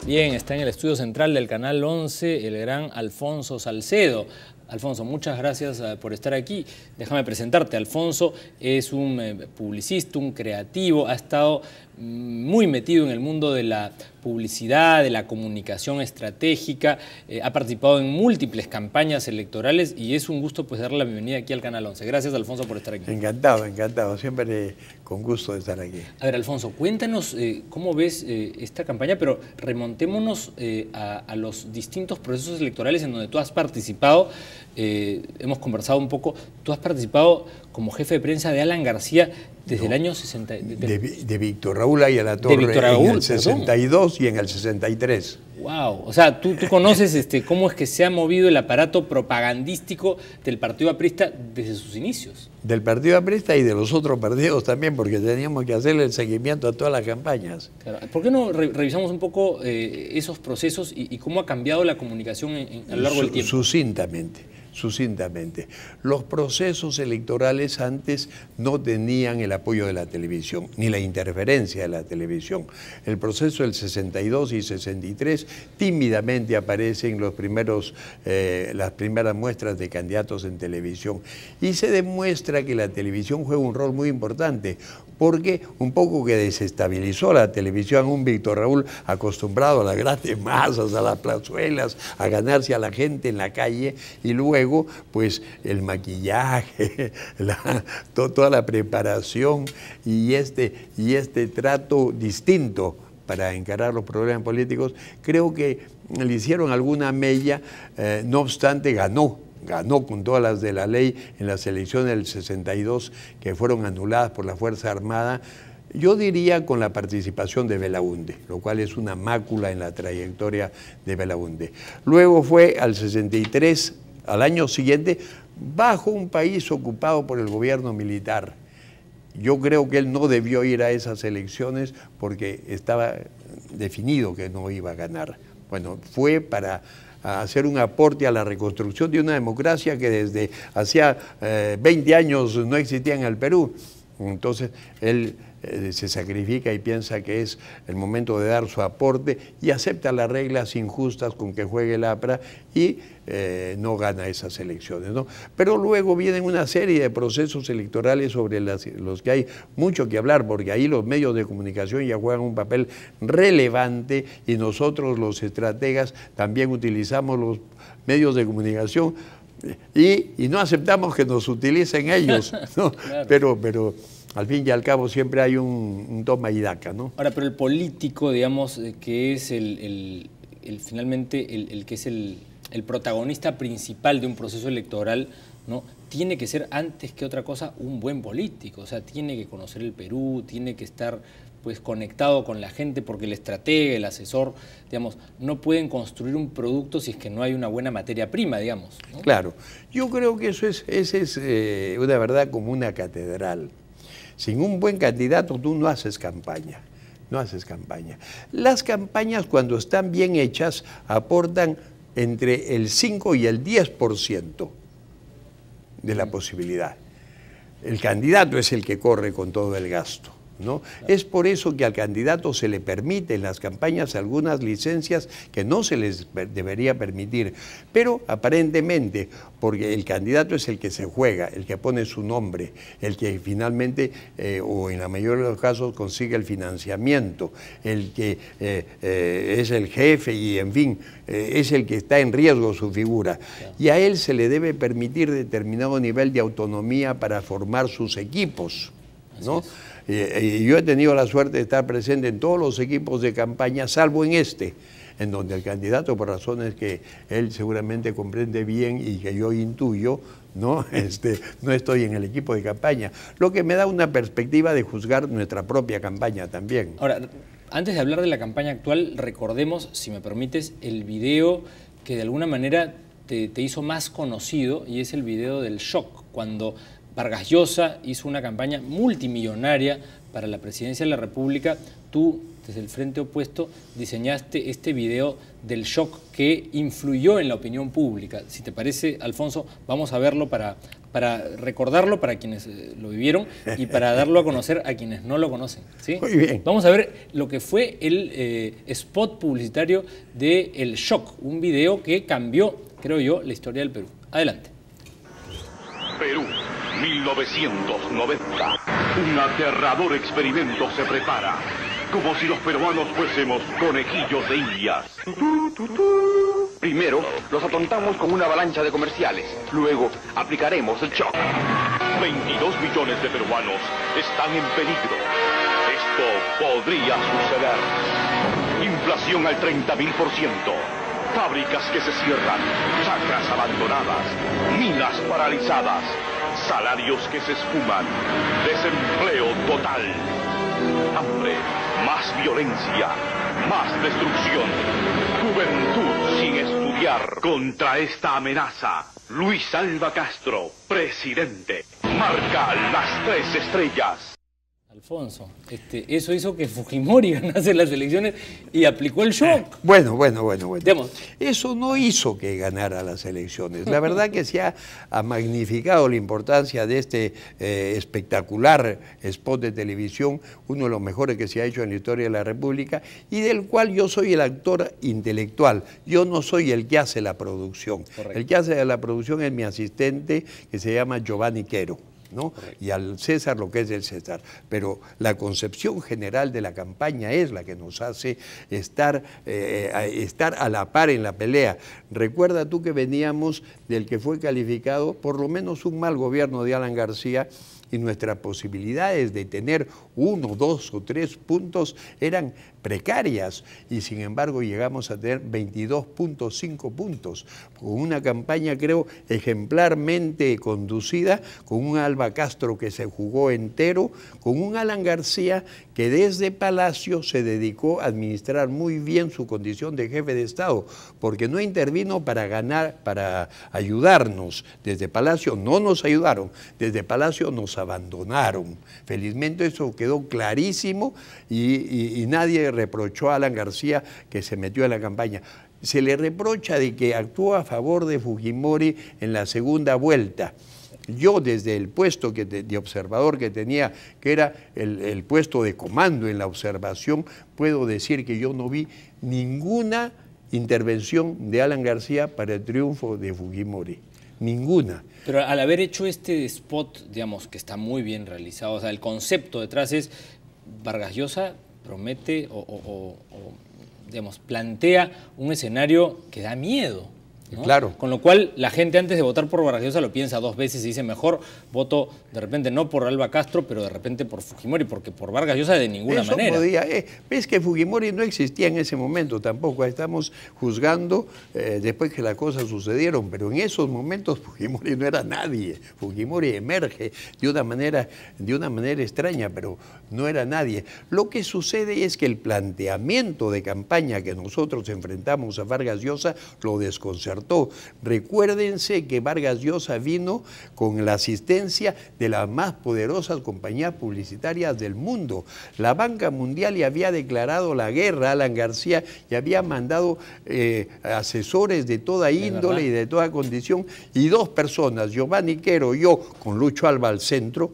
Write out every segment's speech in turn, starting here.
Bien, está en el estudio central del Canal 11 el gran Alfonso Salcedo. Alfonso, muchas gracias por estar aquí. Déjame presentarte. Alfonso es un publicista, un creativo, ha estado muy metido en el mundo de la publicidad, de la comunicación estratégica, ha participado en múltiples campañas electorales y es un gusto pues darle la bienvenida aquí al Canal 11. Gracias, Alfonso, por estar aquí. Encantado, encantado, siempre con gusto de estar aquí. A ver, Alfonso, cuéntanos cómo ves esta campaña, pero remontémonos a los distintos procesos electorales en donde tú has participado. Hemos conversado un poco, tú has participado como jefe de prensa de Alan García desde el año 60... De Víctor Raúl Ayala-Torre en el 62 y en el 63. Wow, o sea, tú conoces cómo es que se ha movido el aparato propagandístico del Partido Aprista desde sus inicios. Del Partido Aprista y de los otros partidos también, porque teníamos que hacerle el seguimiento a todas las campañas. Claro. ¿Por qué no revisamos un poco esos procesos y cómo ha cambiado la comunicación a lo largo del tiempo? Sucintamente. Los procesos electorales antes no tenían el apoyo de la televisión, ni la interferencia de la televisión. El proceso del 62 y 63 tímidamente aparecen las primeras muestras de candidatos en televisión. Y se demuestra que la televisión juega un rol muy importante, porque un poco que desestabilizó la televisión, un Víctor Raúl acostumbrado a las grandes masas, a las plazuelas, a ganarse a la gente en la calle, y luego pues el maquillaje, toda la preparación y este trato distinto para encarar los problemas políticos, creo que le hicieron alguna mella, no obstante ganó con todas las de la ley en las elecciones del 62 que fueron anuladas por la Fuerza Armada. Yo diría con la participación de Belaúnde, lo cual es una mácula en la trayectoria de Belaúnde. Luego fue al 63, al año siguiente, bajo un país ocupado por el gobierno militar. Yo creo que él no debió ir a esas elecciones porque estaba definido que no iba a ganar. Bueno, fue para hacer un aporte a la reconstrucción de una democracia que desde hacía 20 años no existía en el Perú. Entonces él se sacrifica y piensa que es el momento de dar su aporte y acepta las reglas injustas con que juegue el APRA y no gana esas elecciones, ¿no? Pero luego vienen una serie de procesos electorales sobre los que hay mucho que hablar, porque ahí los medios de comunicación ya juegan un papel relevante y nosotros los estrategas también utilizamos los medios de comunicación y no aceptamos que nos utilicen ellos, ¿no? Claro. Pero al fin y al cabo siempre hay un toma y daca, ¿no? Ahora, pero el político, digamos, que es finalmente el que es el protagonista principal de un proceso electoral, ¿no? Tiene que ser antes que otra cosa un buen político, o sea, tiene que conocer el Perú, tiene que estar pues conectado con la gente, porque el estratega, el asesor, digamos, no pueden construir un producto si es que no hay una buena materia prima, digamos, ¿no? Claro, yo creo que esa es una verdad como una catedral. Sin un buen candidato tú no haces campaña, no haces campaña. Las campañas cuando están bien hechas aportan entre el 5 y el 10% de la posibilidad. El candidato es el que corre con todo el gasto, ¿no? Es por eso que al candidato se le permite en las campañas algunas licencias que no se les debería permitir, pero aparentemente, porque el candidato es el que se juega, el que pone su nombre, el que finalmente, o en la mayoría de los casos, consigue el financiamiento, el que es el jefe y, en fin, es el que está en riesgo su figura. Y a él se le debe permitir determinado nivel de autonomía para formar sus equipos, ¿no? Yo he tenido la suerte de estar presente en todos los equipos de campaña, salvo en en donde el candidato, por razones que él seguramente comprende bien y que yo intuyo, no estoy en el equipo de campaña, lo que me da una perspectiva de juzgar nuestra propia campaña también. Ahora, antes de hablar de la campaña actual, recordemos, si me permites, el video que de alguna manera te hizo más conocido, y es el video del shock, cuando Vargas Llosa hizo una campaña multimillonaria para la presidencia de la República. Tú, desde el frente opuesto, diseñaste este video del shock que influyó en la opinión pública. Si te parece, Alfonso, vamos a verlo para para recordarlo para quienes lo vivieron y para darlo a conocer a quienes no lo conocen, ¿sí? Muy bien. Vamos a ver lo que fue el spot publicitario de El Shock, un video que cambió, creo yo, la historia del Perú. Adelante. Perú, 1990. Un aterrador experimento se prepara, como si los peruanos fuésemos conejillos de indias. Primero, los atontamos con una avalancha de comerciales. Luego, aplicaremos el shock. 22 millones de peruanos están en peligro. Esto podría suceder. Inflación al 30.000%. Fábricas que se cierran, chacras abandonadas, minas paralizadas, salarios que se esfuman, desempleo total, hambre, más violencia, más destrucción, juventud sin estudiar. Contra esta amenaza, Luis Alva Castro, presidente, marca las 3 estrellas. Alfonso, eso hizo que Fujimori ganase las elecciones y aplicó el shock. Bueno. Digamos, Eso no hizo que ganara las elecciones. La verdad que se ha magnificado la importancia de este espectacular spot de televisión, uno de los mejores que se ha hecho en la historia de la República, y del cual yo soy el actor intelectual. Yo no soy el que hace la producción. Correcto. El que hace la producción es mi asistente, que se llama Giovanni Quero, ¿no? Y al César lo que es del César. Pero la concepción general de la campaña es la que nos hace estar a la par en la pelea. Recuerda tú que veníamos del que fue calificado por lo menos un mal gobierno de Alan García, y nuestras posibilidades de tener 1, 2 o 3 puntos eran precarias, y sin embargo llegamos a tener 22.5 puntos, con una campaña creo ejemplarmente conducida, con un Alva Castro que se jugó entero, con un Alan García que desde Palacio se dedicó a administrar muy bien su condición de jefe de Estado, porque no intervino para ganar, para ayudarnos. Desde Palacio no nos ayudaron, desde Palacio nos abandonaron. Felizmente eso quedó clarísimo, y nadie reprochó a Alan García que se metió en la campaña. Se le reprocha de que actuó a favor de Fujimori en la segunda vuelta. Yo desde el puesto de observador que tenía, que era el puesto de comando en la observación, puedo decir que yo no vi ninguna intervención de Alan García para el triunfo de Fujimori. Ninguna. pero al haber hecho este spot, digamos, que está muy bien realizado, o sea, el concepto detrás es Vargas Llosa promete digamos, plantea un escenario que da miedo, ¿no? Claro. Con lo cual la gente antes de votar por Vargas Llosa lo piensa 2 veces y dice mejor voto de repente no por Alva Castro, pero de repente por Fujimori, porque por Vargas Llosa de ninguna manera. Ves que Fujimori no existía en ese momento tampoco, estamos juzgando después que las cosas sucedieron, pero en esos momentos Fujimori no era nadie. Fujimori emerge de una manera extraña, pero no era nadie. Lo que sucede es que el planteamiento de campaña que nosotros enfrentamos a Vargas Llosa lo desconcertó. Recuérdense que Vargas Llosa vino con la asistencia de las más poderosas compañías publicitarias del mundo. La Banca Mundial ya había declarado la guerra a Alan García y había mandado asesores de toda índole y de toda condición, y 2 personas, Giovanni Quero y yo, con Lucho Alva al centro,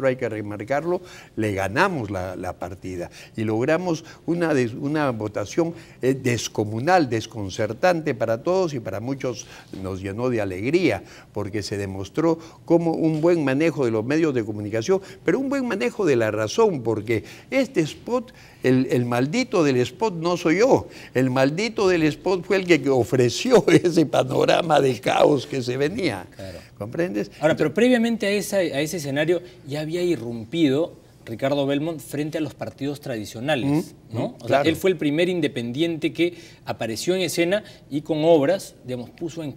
hay que remarcarlo, le ganamos la partida y logramos una votación descomunal, desconcertante para todos, y para muchos nos llenó de alegría, porque se demostró como un buen manejo de los medios de comunicación, pero un buen manejo de la razón, porque este spot, el maldito del spot no soy yo, el maldito del spot fue el que ofreció ese panorama de caos que se venía. Claro. ¿Comprendes? Ahora, pero previamente a ese escenario ya había irrumpido Ricardo Belmont frente a los partidos tradicionales, ¿no? O sea, él fue el primer independiente que apareció en escena y con obras, digamos, puso en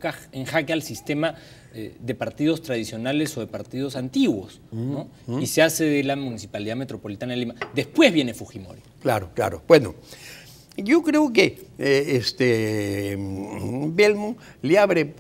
jaque al sistema de partidos tradicionales o de partidos antiguos, ¿no? Y se hace de la Municipalidad Metropolitana de Lima. Después viene Fujimori. Claro. Bueno, yo creo que Belmont le abre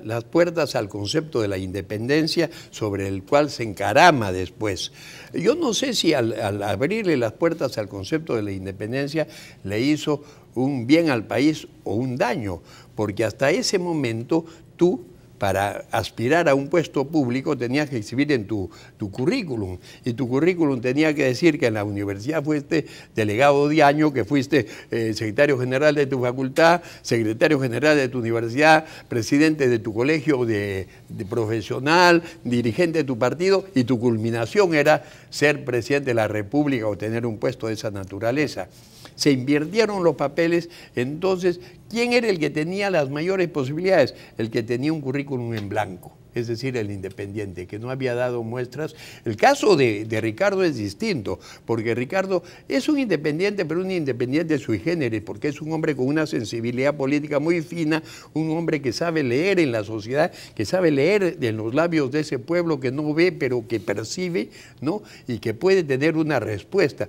las puertas al concepto de la independencia, sobre el cual se encarama después. Yo no sé si al abrirle las puertas al concepto de la independencia le hizo un bien al país o un daño, porque hasta ese momento tú para aspirar a un puesto público tenías que exhibir en tu currículum, y tu currículum tenía que decir que en la universidad fuiste delegado de año, que fuiste secretario general de tu facultad, secretario general de tu universidad, presidente de tu colegio de profesional, dirigente de tu partido, y tu culminación era ser presidente de la República o tener un puesto de esa naturaleza. Se invirtieron los papeles, entonces, ¿quién era el que tenía las mayores posibilidades? El que tenía un currículum en blanco, es decir, el independiente, que no había dado muestras. El caso de Ricardo es distinto, porque Ricardo es un independiente, pero un independiente sui generis, porque es un hombre con una sensibilidad política muy fina, un hombre que sabe leer en la sociedad, que sabe leer en los labios de ese pueblo que no ve, pero que percibe, ¿no? Y que puede tener una respuesta.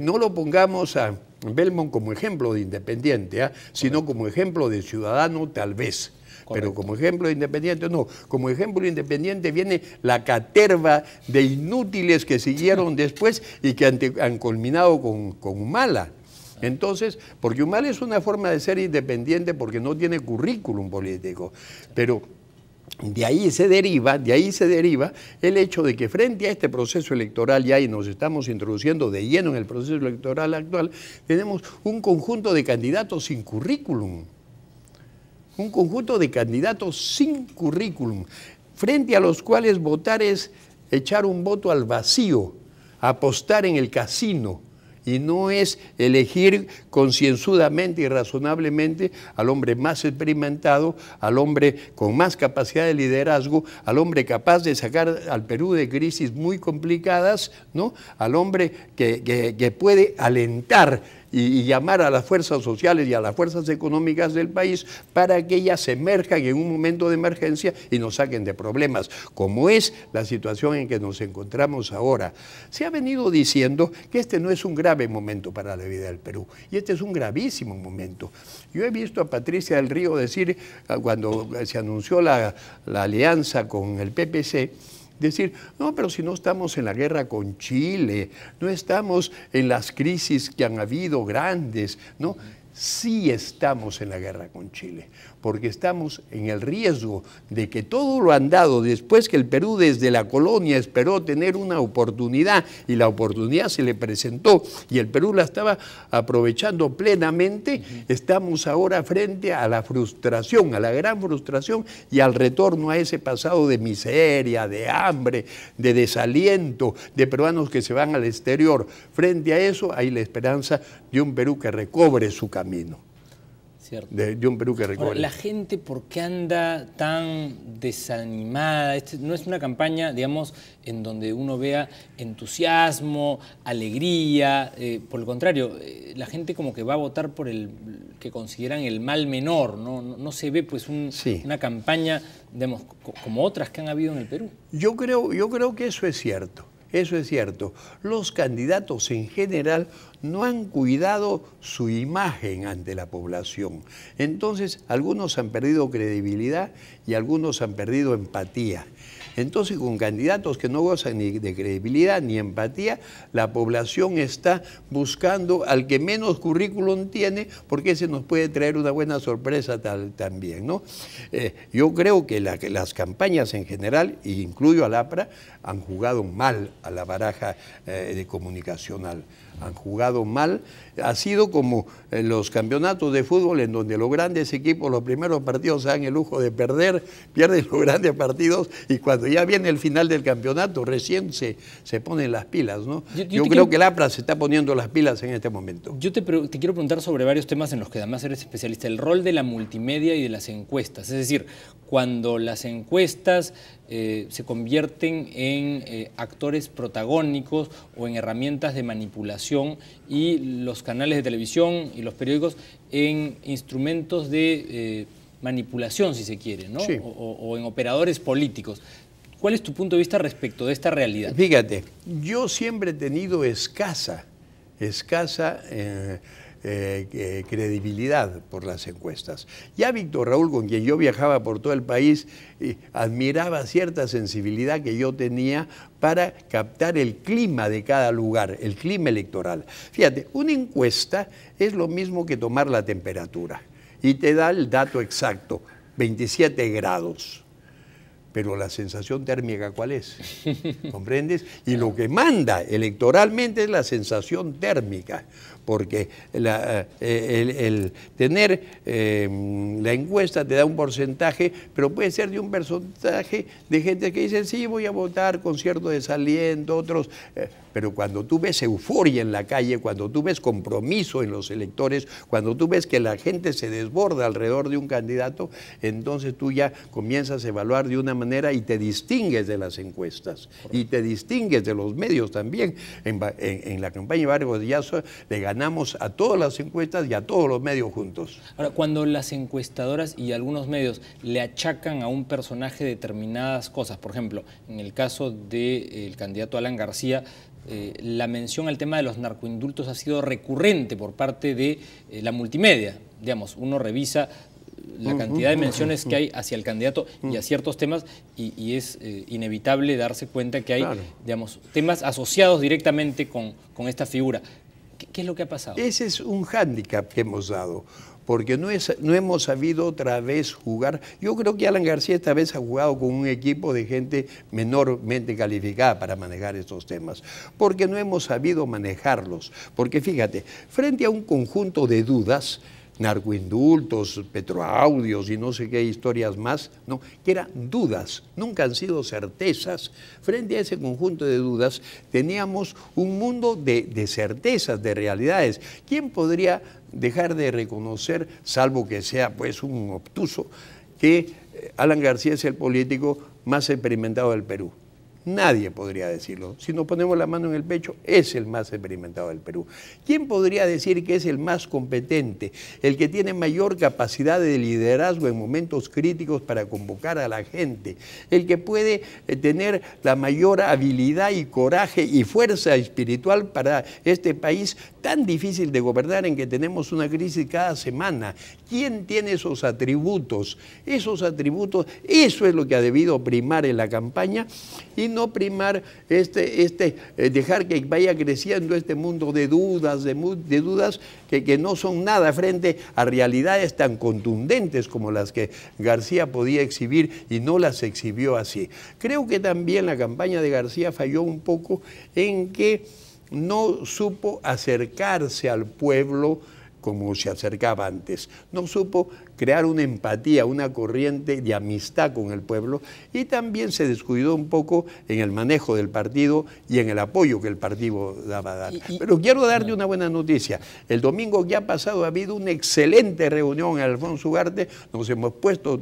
No lo pongamos a Belmont como ejemplo de independiente, sino como ejemplo de ciudadano, tal vez. Correcto. Pero como ejemplo de independiente, no. Como ejemplo de independiente viene la caterva de inútiles que siguieron después y que han culminado con Humala. Entonces, porque Humala es una forma de ser independiente porque no tiene currículum político, pero de ahí se deriva el hecho de que frente a este proceso electoral ya, y nos estamos introduciendo de lleno en el proceso electoral actual, tenemos un conjunto de candidatos sin currículum. Un conjunto de candidatos sin currículum, frente a los cuales votar es echar un voto al vacío, apostar en el casino, y no es elegir concienzudamente y razonablemente al hombre más experimentado, al hombre con más capacidad de liderazgo, al hombre capaz de sacar al Perú de crisis muy complicadas, ¿no? Al hombre que puede alentar y llamar a las fuerzas sociales y a las fuerzas económicas del país para que ellas se emerjan en un momento de emergencia y nos saquen de problemas, como es la situación en que nos encontramos ahora. Se ha venido diciendo que este no es un grave momento para la vida del Perú, y este es un gravísimo momento. Yo he visto a Patricia del Río decir, cuando se anunció la alianza con el PPC, decir, no, pero si no estamos en la guerra con Chile, no estamos en las crisis que han habido grandes, ¿no? Sí estamos en la guerra con Chile, porque estamos en el riesgo de que todo lo andado después que el Perú desde la colonia esperó tener una oportunidad, y la oportunidad se le presentó y el Perú la estaba aprovechando plenamente, estamos ahora frente a la frustración, a la gran frustración y al retorno a ese pasado de miseria, de hambre, de desaliento, de peruanos que se van al exterior. Frente a eso hay la esperanza de un Perú que recobre su camino. Cierto. De un Perú que recobre. Ahora, la gente, ¿por qué anda tan desanimada? No es una campaña, digamos, en donde uno vea entusiasmo, alegría. Por el contrario, la gente como que va a votar por el que consideran el mal menor. No se ve pues una campaña, digamos, como otras que han habido en el Perú. Yo creo que eso es cierto. Eso es cierto. Los candidatos en general no han cuidado su imagen ante la población. Entonces, algunos han perdido credibilidad y algunos han perdido empatía. Entonces, con candidatos que no gozan ni de credibilidad ni empatía, la población está buscando al que menos currículum tiene, porque ese nos puede traer una buena sorpresa también, ¿no? Yo creo que las campañas en general, e incluyo al APRA, han jugado mal a la baraja comunicacional. Han jugado mal. Ha sido como en los campeonatos de fútbol, en donde los grandes equipos, los primeros partidos se dan el lujo de perder, pierden los grandes partidos, y cuando ya viene el final del campeonato recién se ponen las pilas, ¿no? Yo creo que el APRA se está poniendo las pilas en este momento. Yo te quiero preguntar sobre varios temas en los que además eres especialista. El rol de la multimedia y de las encuestas. Es decir, cuando las encuestas se convierten en actores protagónicos o en herramientas de manipulación, y los canales de televisión y los periódicos en instrumentos de manipulación, si se quiere, ¿no? Sí. O en operadores políticos. ¿Cuál es tu punto de vista respecto de esta realidad? Fíjate, yo siempre he tenido escasa credibilidad por las encuestas. Ya Víctor Raúl, con quien yo viajaba por todo el país, admiraba cierta sensibilidad que yo tenía para captar el clima de cada lugar, el clima electoral. Fíjate, una encuesta es lo mismo que tomar la temperatura y te da el dato exacto. 27 grados. Pero la sensación térmica, ¿cuál es? ¿Comprendes? Y lo que manda electoralmente es la sensación térmica, porque el tener la encuesta te da un porcentaje, pero puede ser de un porcentaje de gente que dice, sí, voy a votar con cierto desaliento, otros... pero cuando tú ves euforia en la calle, cuando tú ves compromiso en los electores, cuando tú ves que la gente se desborda alrededor de un candidato, entonces tú ya comienzas a evaluar de una manera y te distingues de las encuestas. Correcto. Y te distingues de los medios también. En la campaña de Vargas de Llosa le ganamos a todas las encuestas y a todos los medios juntos. Ahora, cuando las encuestadoras y algunos medios le achacan a un personaje determinadas cosas, por ejemplo, en el caso del candidato Alan García, la mención al tema de los narcoindultos ha sido recurrente por parte de la multimedia. Digamos, uno revisa la cantidad de menciones que hay hacia el candidato y a ciertos temas y es inevitable darse cuenta que hay, claro, digamos, temas asociados directamente con esta figura. ¿Qué es lo que ha pasado? Ese es un hándicap que hemos dado, porque no hemos sabido otra vez jugar. Yo creo que Alan García esta vez ha jugado con un equipo de gente menormente calificada para manejar estos temas, porque no hemos sabido manejarlos. Porque fíjate, frente a un conjunto de dudas, narcoindultos, petroaudios y no sé qué historias más, ¿no?, que eran dudas, nunca han sido certezas. Frente a ese conjunto de dudas teníamos un mundo de certezas, de realidades. ¿Quién podría dejar de reconocer, salvo que sea pues un obtuso, que Alan García es el político más experimentado del Perú? Nadie podría decirlo. Si nos ponemos la mano en el pecho, es el más experimentado del Perú. ¿Quién podría decir que es el más competente, el que tiene mayor capacidad de liderazgo en momentos críticos para convocar a la gente, el que puede tener la mayor habilidad y coraje y fuerza espiritual para este país tan difícil de gobernar, en que tenemos una crisis cada semana? ¿Quién tiene esos atributos? Esos atributos, eso es lo que ha debido primar en la campaña, y no primar dejar que vaya creciendo este mundo de dudas, de dudas que no son nada frente a realidades tan contundentes como las que García podía exhibir, y no las exhibió así. Creo que también la campaña de García falló un poco en que no supo acercarse al pueblo como se acercaba antes. No supo crear una empatía, una corriente de amistad con el pueblo, y también se descuidó un poco en el manejo del partido y en el apoyo que el partido daba a dar. Pero quiero darte una buena noticia. El domingo que ha pasado ha habido una excelente reunión en Alfonso Ugarte, nos hemos puesto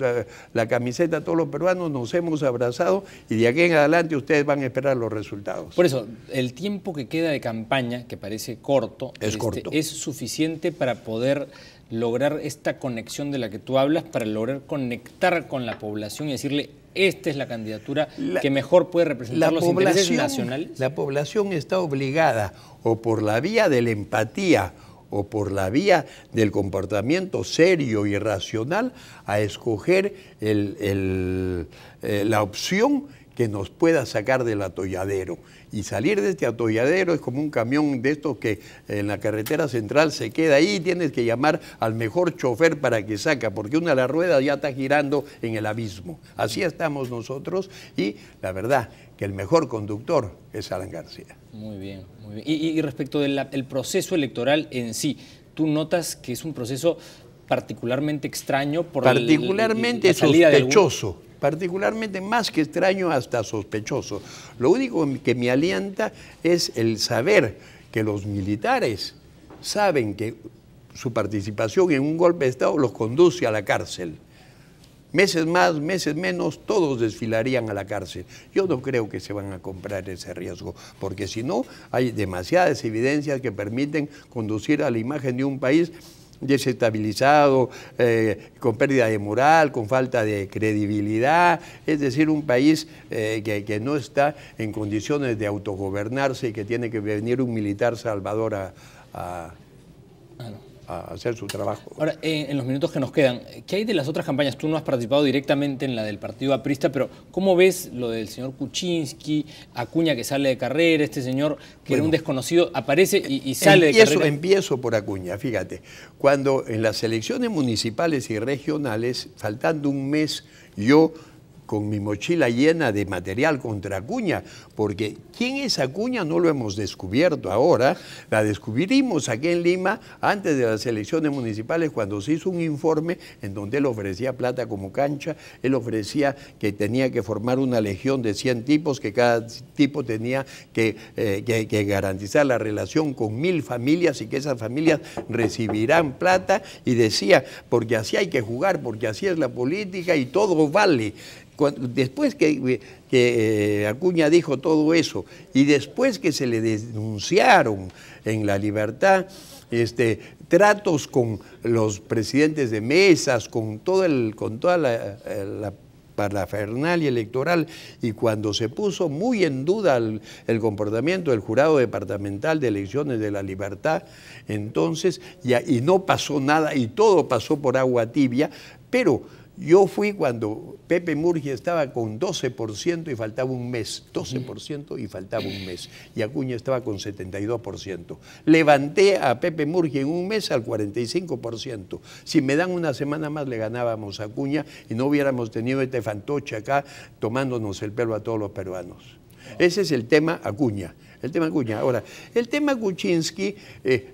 la camiseta a todos los peruanos, nos hemos abrazado, y de aquí en adelante ustedes van a esperar los resultados. Por eso, el tiempo que queda de campaña, que parece corto, es suficiente para poder lograr esta conexión de la que tú hablas, para lograr conectar con la población y decirle, esta es la candidatura que mejor puede representar los intereses nacionales. La población está obligada, o por la vía de la empatía o por la vía del comportamiento serio y racional, a escoger la opción que nos pueda sacar del atolladero. Y salir de este atolladero es como un camión de estos que en la carretera central se queda ahí, y tienes que llamar al mejor chofer para que saca, porque una de las ruedas ya está girando en el abismo. Así estamos nosotros, y la verdad que el mejor conductor es Alan García. Muy bien, muy bien. Y respecto del proceso electoral en sí, ¿tú notas que es un proceso particularmente extraño por la salida sospechoso? Particularmente más que extraño, hasta sospechoso. Lo único que me alienta es el saber que los militares saben que su participación en un golpe de Estado los conduce a la cárcel. Meses más, meses menos, todos desfilarían a la cárcel. Yo no creo que se van a comprar ese riesgo, porque si no, hay demasiadas evidencias que permiten conducir a la imagen de un país desestabilizado, con pérdida de moral, con falta de credibilidad, es decir, un país que no está en condiciones de autogobernarse y que tiene que venir un militar salvador a hacer su trabajo. Ahora, en los minutos que nos quedan, ¿qué hay de las otras campañas? Tú no has participado directamente en la del partido aprista, pero ¿cómo ves lo del señor Kuczynski, Acuña que sale de carrera, este señor que era un desconocido, aparece y sale de carrera? Empiezo por Acuña, fíjate. Cuando en las elecciones municipales y regionales, faltando un mes, yo con mi mochila llena de material contra Acuña, porque ¿quién es Acuña? No lo hemos descubierto ahora, la descubrimos aquí en Lima antes de las elecciones municipales cuando se hizo un informe en donde él ofrecía plata como cancha, él ofrecía que tenía que formar una legión de 100 tipos, que cada tipo tenía que garantizar la relación con 1000 familias y que esas familias recibirán plata, y decía, porque así hay que jugar, porque así es la política y todo vale. Después que Acuña dijo todo eso y después que se le denunciaron en La Libertad tratos con los presidentes de mesas, con toda la parafernalia electoral, y cuando se puso muy en duda el comportamiento del jurado departamental de elecciones de La Libertad, entonces, y no pasó nada y todo pasó por agua tibia, pero yo fui cuando Pepe Murgia estaba con 12% y faltaba un mes, 12% y faltaba un mes, y Acuña estaba con 72%. Levanté a Pepe Murgia en un mes al 45%. Si me dan una semana más le ganábamos a Acuña y no hubiéramos tenido este fantoche acá tomándonos el pelo a todos los peruanos. Ese es el tema Acuña. El tema Acuña. Ahora, el tema Kuczynski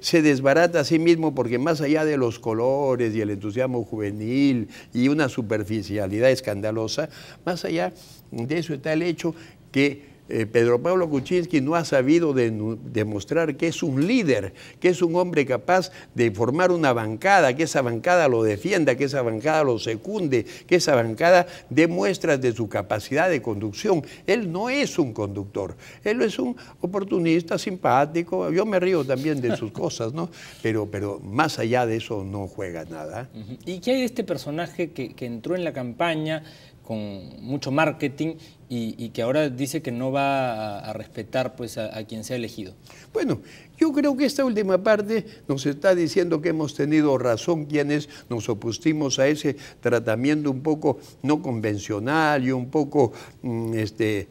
se desbarata a sí mismo porque más allá de los colores y el entusiasmo juvenil y una superficialidad escandalosa, más allá de eso está el hecho que Pedro Pablo Kuczynski no ha sabido demostrar que es un líder, que es un hombre capaz de formar una bancada, que esa bancada lo defienda, que esa bancada lo secunde, que esa bancada dé muestras de su capacidad de conducción. Él no es un conductor, él es un oportunista simpático, yo me río también de sus cosas, ¿no? Pero más allá de eso no juega nada. ¿Y qué hay de este personaje que entró en la campaña con mucho marketing y que ahora dice que no va a respetar pues, a quien sea elegido? Bueno, yo creo que esta última parte nos está diciendo que hemos tenido razón quienes nos opusimos a ese tratamiento un poco no convencional y un poco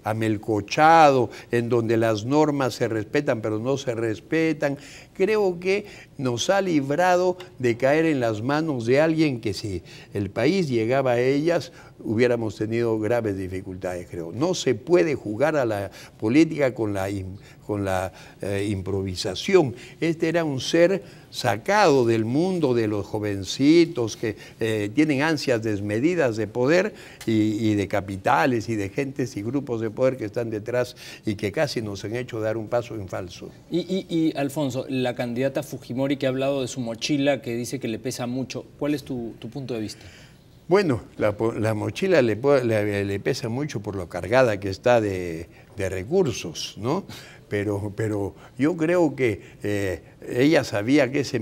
amelcochado, en donde las normas se respetan pero no se respetan. Creo que nos ha librado de caer en las manos de alguien que si el país llegaba a ellas hubiéramos tenido graves dificultades, creo. No se puede jugar a la política con la improvisación. Este era un ser sacado del mundo de los jovencitos que tienen ansias desmedidas de poder y de capitales y de gentes y grupos de poder que están detrás y que casi nos han hecho dar un paso en falso. Y Alfonso, la candidata Fujimori que ha hablado de su mochila, que dice que le pesa mucho, ¿cuál es tu punto de vista? Bueno, la mochila le pesa mucho por lo cargada que está de recursos, ¿no? Pero yo creo que ella sabía a qué se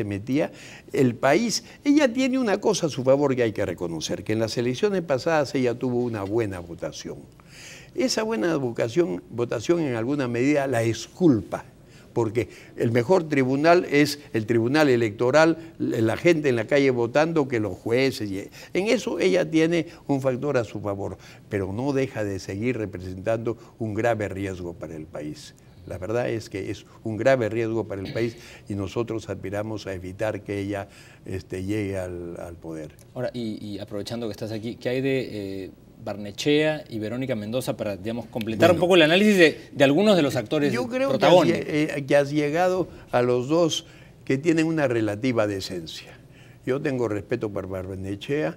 metía. El país, ella tiene una cosa a su favor que hay que reconocer, que en las elecciones pasadas ella tuvo una buena votación. Esa buena votación en alguna medida la exculpa, porque el mejor tribunal es el tribunal electoral, la gente en la calle votando, que los jueces. En eso ella tiene un factor a su favor, pero no deja de seguir representando un grave riesgo para el país. La verdad es que es un grave riesgo para el país y nosotros aspiramos a evitar que ella llegue al poder. Ahora, y aprovechando que estás aquí, ¿qué hay de Barnechea y Verónica Mendoza para, digamos, completar un poco el análisis de algunos de los actores protagónicos? Yo creo que has llegado a los dos que tienen una relativa decencia. Yo tengo respeto por Barnechea,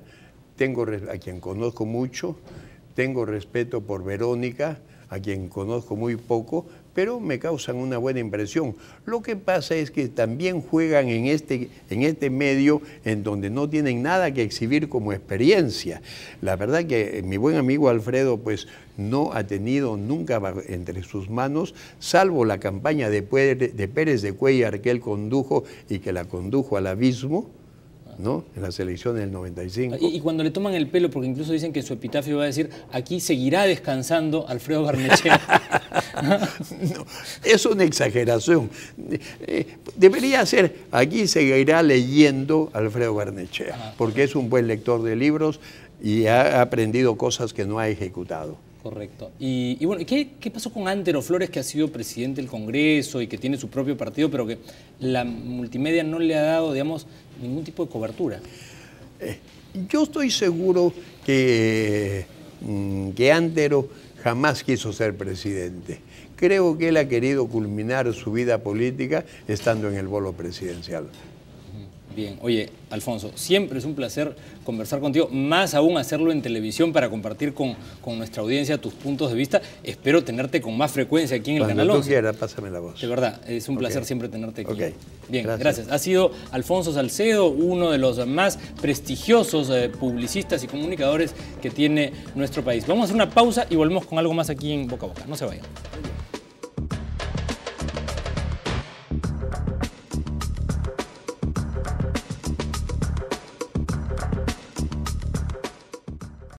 a quien conozco mucho, tengo respeto por Verónica, a quien conozco muy poco, pero me causan una buena impresión. Lo que pasa es que también juegan en este medio en donde no tienen nada que exhibir como experiencia. La verdad que mi buen amigo Alfredo pues no ha tenido nunca entre sus manos, salvo la campaña de Pérez de Cuéllar que él condujo y que la condujo al abismo, ¿no? En las elecciones del 95. Y cuando le toman el pelo, porque incluso dicen que su epitafio va a decir, aquí seguirá descansando Alfredo Barnechea. No, es una exageración. Debería ser, aquí seguirá leyendo Alfredo Barnechea, porque es un buen lector de libros y ha aprendido cosas que no ha ejecutado. Correcto. Y bueno, ¿qué pasó con Antero Flores, que ha sido presidente del Congreso y que tiene su propio partido, pero que la multimedia no le ha dado, digamos, ningún tipo de cobertura? Yo estoy seguro que Antero jamás quiso ser presidente. Creo que él ha querido culminar su vida política estando en el bolo presidencial. Bien, oye, Alfonso, siempre es un placer conversar contigo, más aún hacerlo en televisión para compartir con nuestra audiencia tus puntos de vista. Espero tenerte con más frecuencia aquí en el Canal 11. Cuando tú quieras, pásame la voz. De verdad, es un placer siempre tenerte aquí. Okay. Bien, gracias. Ha sido Alfonso Salcedo, uno de los más prestigiosos publicistas y comunicadores que tiene nuestro país. Vamos a hacer una pausa y volvemos con algo más aquí en Boca a Boca. No se vayan.